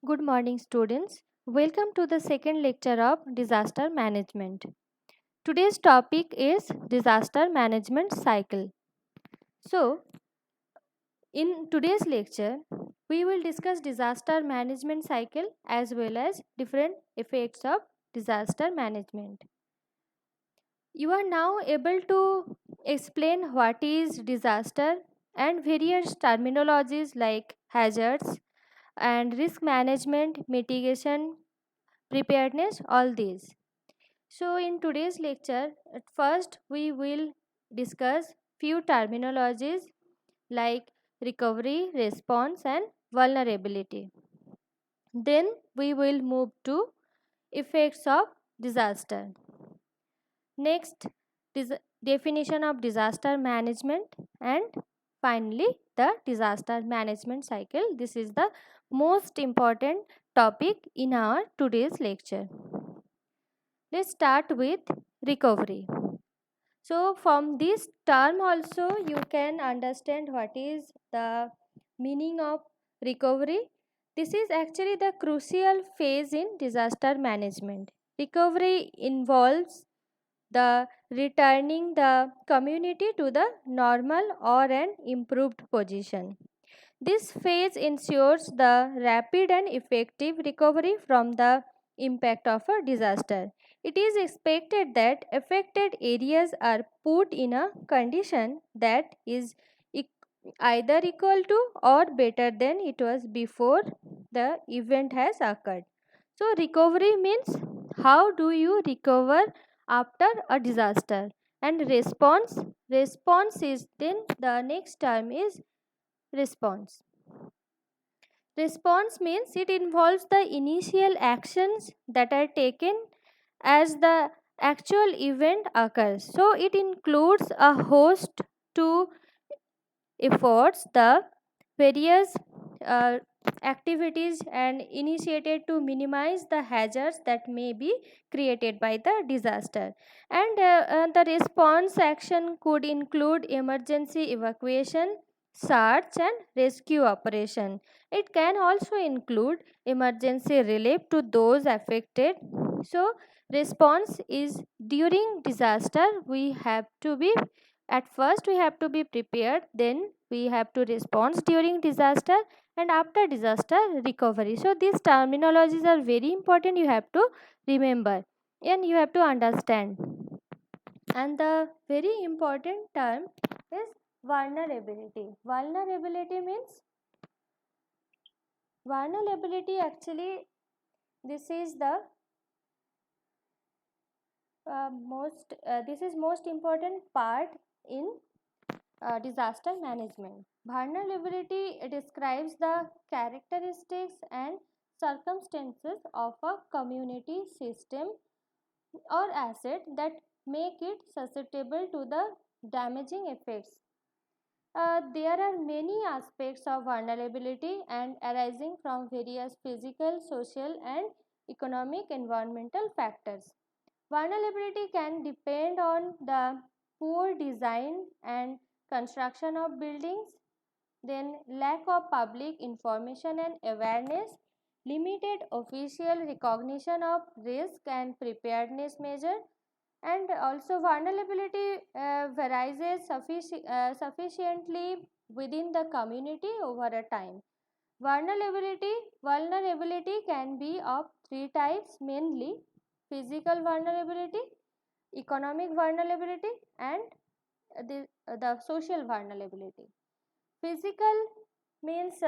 Good morning, students. Welcome to the second lecture of disaster management. Today's topic is disaster management cycle. So, in today's lecture, we will discuss disaster management cycle as well as different effects of disaster management. You are now able to explain what is disaster and various terminologies like hazards and risk management, mitigation, preparedness, all these. So in today's lecture, at first we will discuss few terminologies like recovery, response and vulnerability. Then we will move to effects of disaster. Next, definition of disaster management, and finally the disaster management cycle. This is the most important topic in our today's lecture. Let's start with recovery. So, from this term also, you can understand what is the meaning of recovery. This is actually the crucial phase in disaster management. Recovery involves the returning the community to the normal or an improved position. This phase ensures the rapid and effective recovery from the impact of a disaster. It is expected that affected areas are put in a condition that is e- either equal to or better than it was before the event has occurred. So, recovery means how do you recover after a disaster, and response is then the next term is response. Response means it involves the initial actions that are taken as the actual event occurs. So it includes a host to efforts, the various uh, activities and initiated to minimize the hazards that may be created by the disaster. And the response action could include emergency evacuation, search and rescue operation. It can also include emergency relief to those affected. So response is during disaster we have to be, at first we have to be prepared, then we have to respond during disaster, and after disaster recovery. So these terminologies are very important, you have to remember and you have to understand. And the very important term is vulnerability. Vulnerability actually, this is the most important part in disaster management. Vulnerability describes the characteristics and circumstances of a community system or asset that make it susceptible to the damaging effects. There are many aspects of vulnerability and arising from various physical, social, and economic environmental factors. Vulnerability can depend on the poor design and construction of buildings, then lack of public information and awareness, limited official recognition of risk and preparedness measure, and also vulnerability varies sufficiently within the community over a time. Vulnerability can be of three types mainly: physical vulnerability, economic vulnerability, and the social vulnerability. Physical means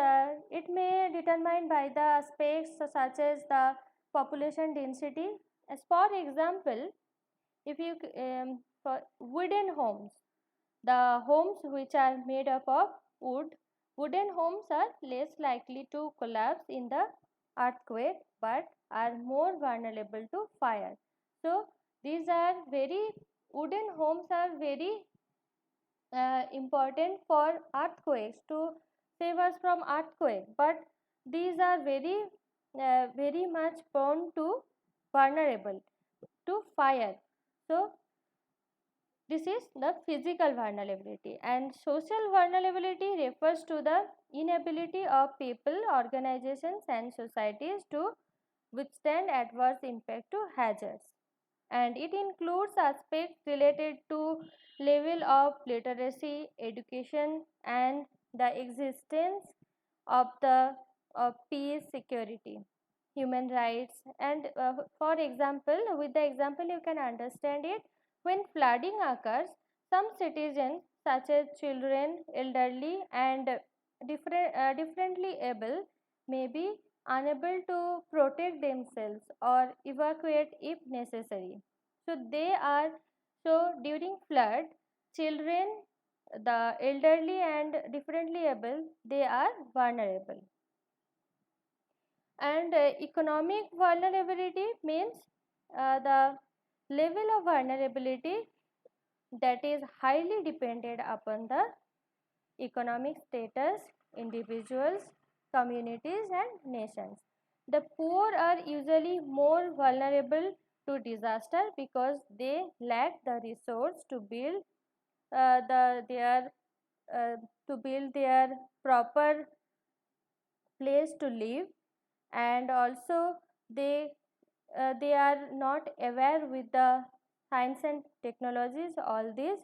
it may determined by the aspects such as the population density. As for example, if you for wooden homes, the homes which are made up of wooden homes are less likely to collapse in the earthquake but are more vulnerable to fire. So these are very, wooden homes are very important for earthquakes, to save us from earthquake, but these are very much prone to vulnerable to fire. So This is the physical vulnerability, and social vulnerability refers to the inability of people, organizations, and societies to withstand adverse impact to hazards, and it includes aspects related to level of literacy, education, and the existence of the of peace, security, human rights. And for example, with the example you can understand it. When flooding occurs, some citizens such as children, elderly, and differently able may be unable to protect themselves or evacuate if necessary. So they are, so during flood, children, the elderly, and differently able, they are vulnerable. And economic vulnerability means the level of vulnerability that is highly dependent upon the economic status, individuals, communities, and nations. The poor are usually more vulnerable to disaster because they lack the resource to build their proper place to live, and also they they are not aware with the science and technologies, all this.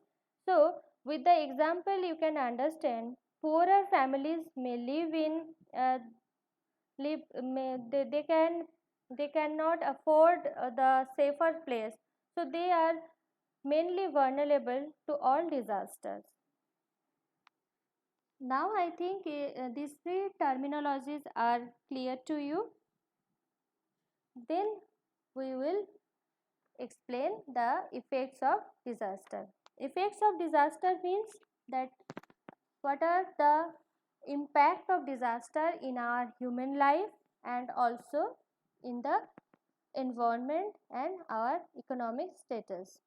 So with the example you can understand, poorer families may live in live may, they cannot afford the safer place, so they are mainly vulnerable to all disasters. Now I think these three terminologies are clear to you. Then we will explain the effects of disaster. Effects of disaster means that what are the impact of disaster in our human life and also in the environment and our economic status.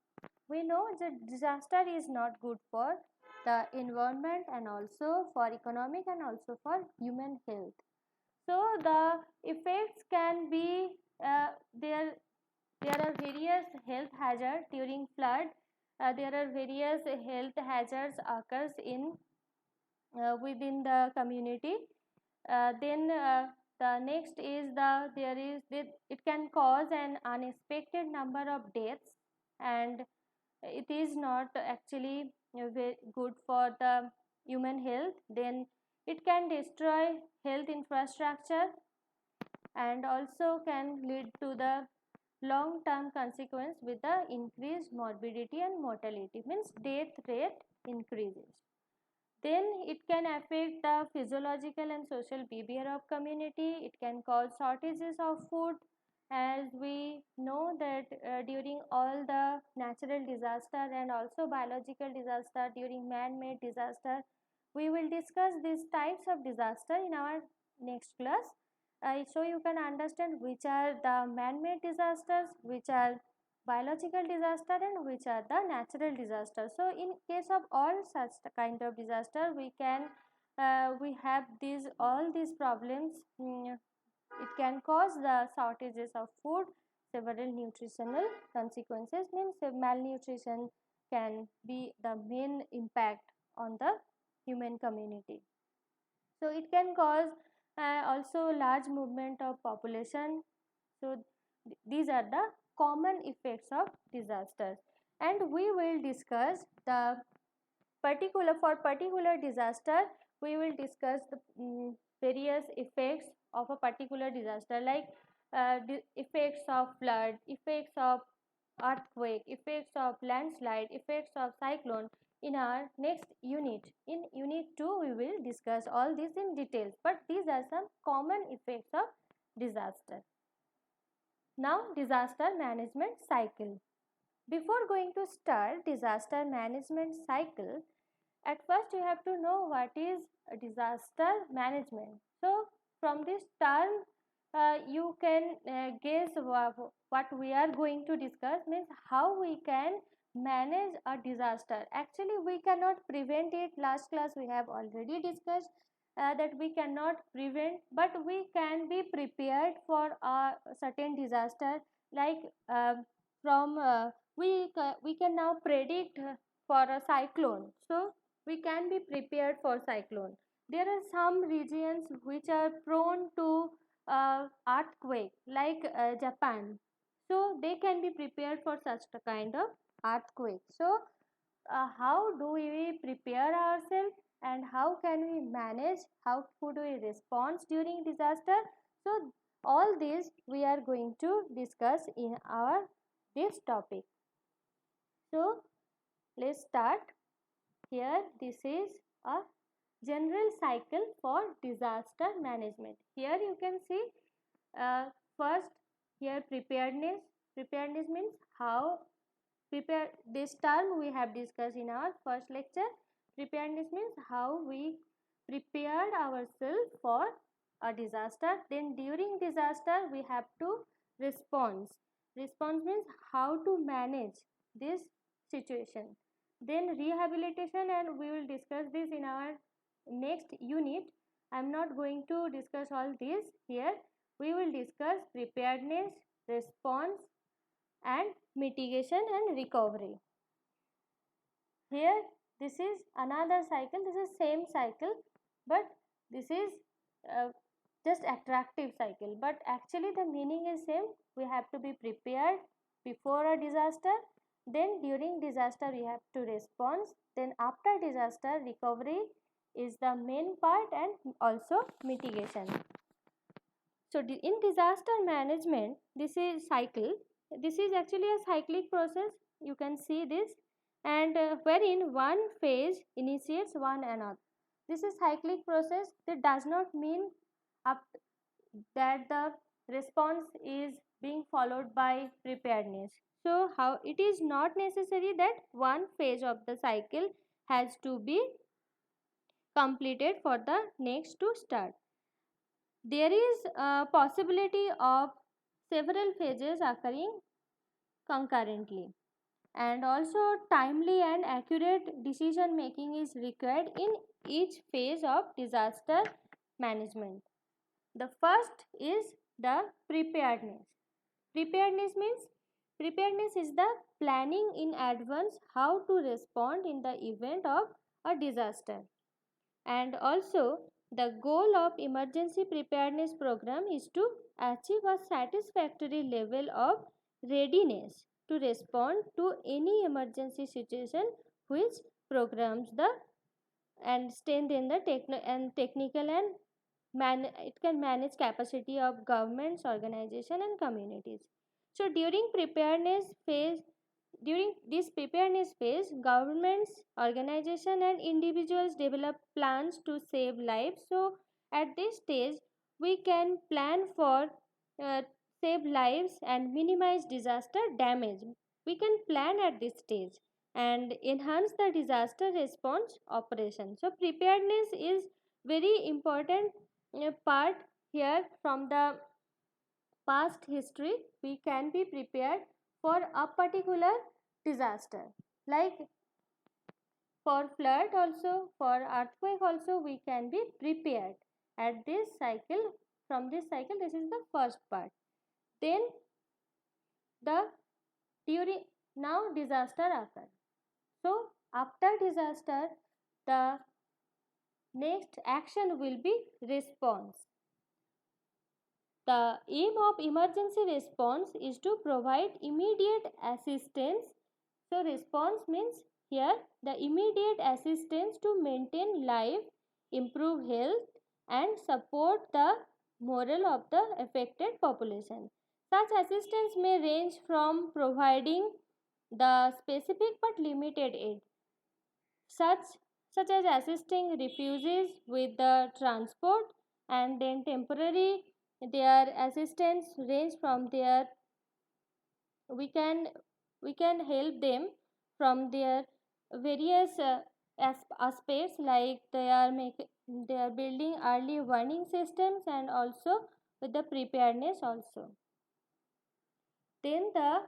We know that disaster is not good for the environment and also for economic and also for human health. So the effects can be there. There are various health hazards during flood. There are various health hazards occurs in within the community. Then the next is it can cause an unexpected number of deaths, and it is not actually very good for the human health. Then it can destroy health infrastructure and also can lead to the long term consequence with the increased morbidity and mortality, means death rate increases. Then it can affect the physiological and social behavior of community. It can cause shortages of food, as we know that during all the natural disaster and also biological disaster, during man-made disaster, we will discuss these types of disaster in our next class. So you can understand which are the man-made disasters, which are biological disaster, and which are the natural disasters. So in case of all such kind of disaster, we have these problems. It can cause the shortages of food, several nutritional consequences, means malnutrition can be the main impact on the human community. So it can cause also large movement of population. So these are the common effects of disasters, and we will discuss the particular disaster. We will discuss the various effects of a particular disaster, like effects of flood, effects of earthquake, effects of landslide, effects of cyclone in our next unit. In unit 2 we will discuss all this in details, but these are some common effects of disaster. Now disaster management cycle. Before going to start disaster management cycle, at first you have to know what is disaster management. So from this term you can guess what we are going to discuss, means how we can manage a disaster. Actually we cannot prevent it. Last class we have already discussed that we cannot prevent, but we can be prepared for a certain disaster, like from we can now predict for a cyclone. So we can be prepared for cyclone. There are some regions which are prone to earthquake, like Japan. So they can be prepared for such a kind of earthquake. So how do we prepare ourselves, and how can we manage, how could we respond during disaster? So all these we are going to discuss in our this topic. So let's start. Here this is a general cycle for disaster management. Here you can see first, here preparedness means how prepare. This term we have discussed in our first lecture. Preparedness means how we prepared ourselves for a disaster. Then during disaster we have to response means how to manage this situation. Then rehabilitation, and we will discuss this in our next unit. I am not going to discuss all this here. We will discuss preparedness, response, and mitigation and recovery. Here this is another cycle. This is same cycle, but this is uh, just attractive cycle, but actually the meaning is same. We have to be prepared before a disaster, then during disaster we have to respond, then after disaster recovery is the main part, and also mitigation. So in disaster management, this is cycle. This is actually a cyclic process. You can see this, and wherein one phase initiates one another. This is cyclic process. That does not mean up that the response is being followed by preparedness. So how it is not necessary that one phase of the cycle has to be completed for the next to start. There is a possibility of several phases occurring concurrently, and also timely and accurate decision making is required in each phase of disaster management. The first is the preparedness. Preparedness is the planning in advance how to respond in the event of a disaster. And also the goal of emergency preparedness program is to achieve a satisfactory level of readiness to respond to any emergency situation, which programs the and strengthen the technical and it can manage capacity of governments, organization and communities. So during this preparedness phase, governments, organization and individuals develop plans to save lives. So at this stage we can plan for uh, save lives and minimize disaster damage. We can plan at this stage and enhance the disaster response operation. So preparedness is very important part. Here from the past history we can be prepared for a particular disaster, like for flood also, for earthquake also we can be prepared at this cycle. From this cycle, this is the first part. Then the during now disaster occur. So after disaster the next action will be response. The aim of emergency response is to provide immediate assistance. So response means here the immediate assistance to maintain life, improve health and support the morale of the affected population. Such assistance may range from providing the specific but limited aid, such such as assisting refugees with the transport, and then temporary their assistance range from their we can we can help them from their various aspects, like they are building early warning systems and also with the preparedness also. Then the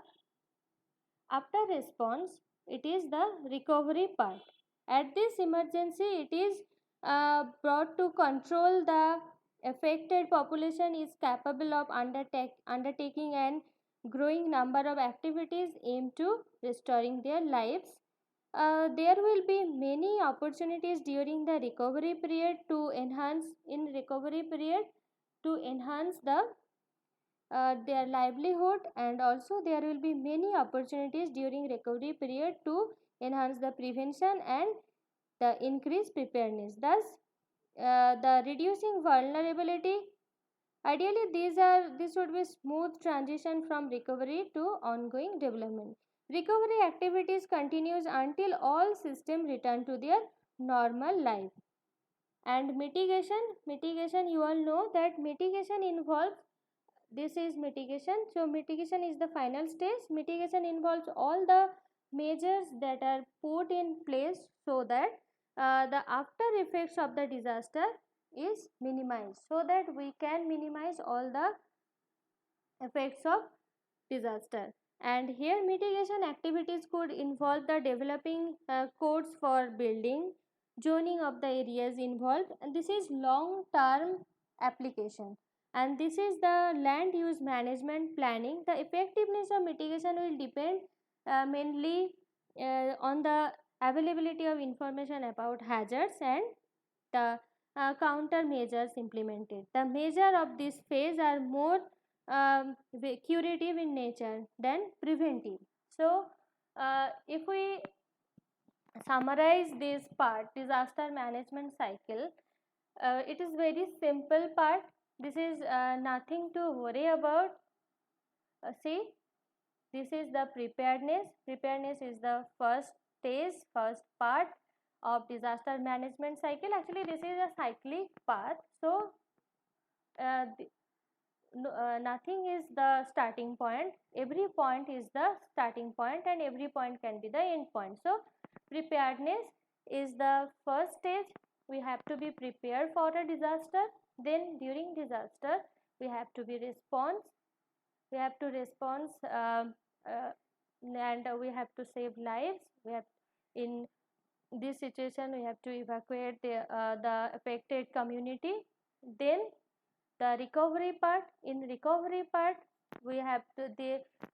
after response, it is the recovery part. At this emergency it is brought to control the affected population is capable of undertaking and growing number of activities aim to restoring their lives. There will be many opportunities during the recovery period to enhance the their livelihood, and also there will be many opportunities during recovery period to enhance the prevention and the increased preparedness, thus the reducing vulnerability. Ideally, this would be smooth transition from recovery to ongoing development. Recovery activities continues until all systems return to their normal life. And mitigation, you all know that mitigation involves, this is mitigation. So mitigation is the final stage. Mitigation involves all the measures that are put in place so that the after effects of the disaster is minimized, so that we can minimize all the effects of disaster. And here mitigation activities could involve the developing codes for building, zoning of the areas involved, and this is long term application. And this is the land use management planning. The effectiveness of mitigation will depend mainly on the availability of information about hazards and the countermeasures implemented. The measure of this phase are more curative in nature than preventive. So, if we summarize this part, disaster management cycle, it is very simple part. This is nothing to worry about. See, this is the preparedness. Preparedness is the first stage, first part of disaster management cycle. Actually, this is a cyclic path. So, uh, nothing is the starting point. Every point is the starting point, and every point can be the end point. So, preparedness is the first stage. We have to be prepared for a disaster. Then, during disaster, we have to be response. We have to respond, and we have to save lives. We have, in this situation, we have to evacuate the affected community. Then the recovery part, in recovery part we have to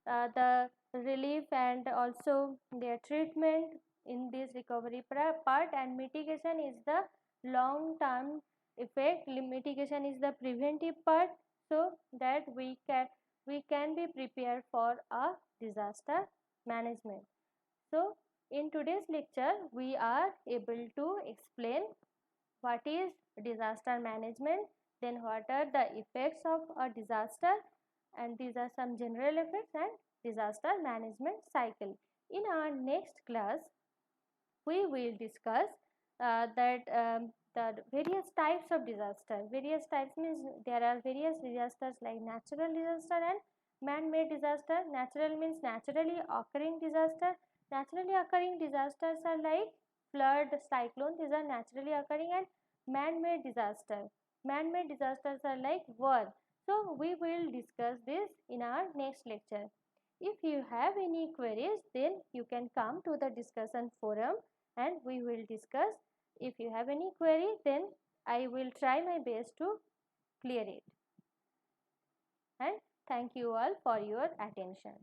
the relief and also their treatment in this recovery part. And mitigation is the long term effect. Mitigation is the preventive part, so that we can be prepared for a disaster management. So in today's lecture we are able to explain what is disaster management, then what are the effects of a disaster, and these are some general effects and disaster management cycle. In our next class we will discuss the various types of disaster. Various types means there are various disasters like natural disaster and man-made disaster. Natural means naturally occurring disaster. Naturally occurring disasters are like flood, cyclone, these are naturally occurring. And man-made disaster, man-made disasters are like war. So we will discuss this in our next lecture. If you have any queries, then you can come to the discussion forum and we will discuss. If you have any query, then I will try my best to clear it. And thank you all for your attention.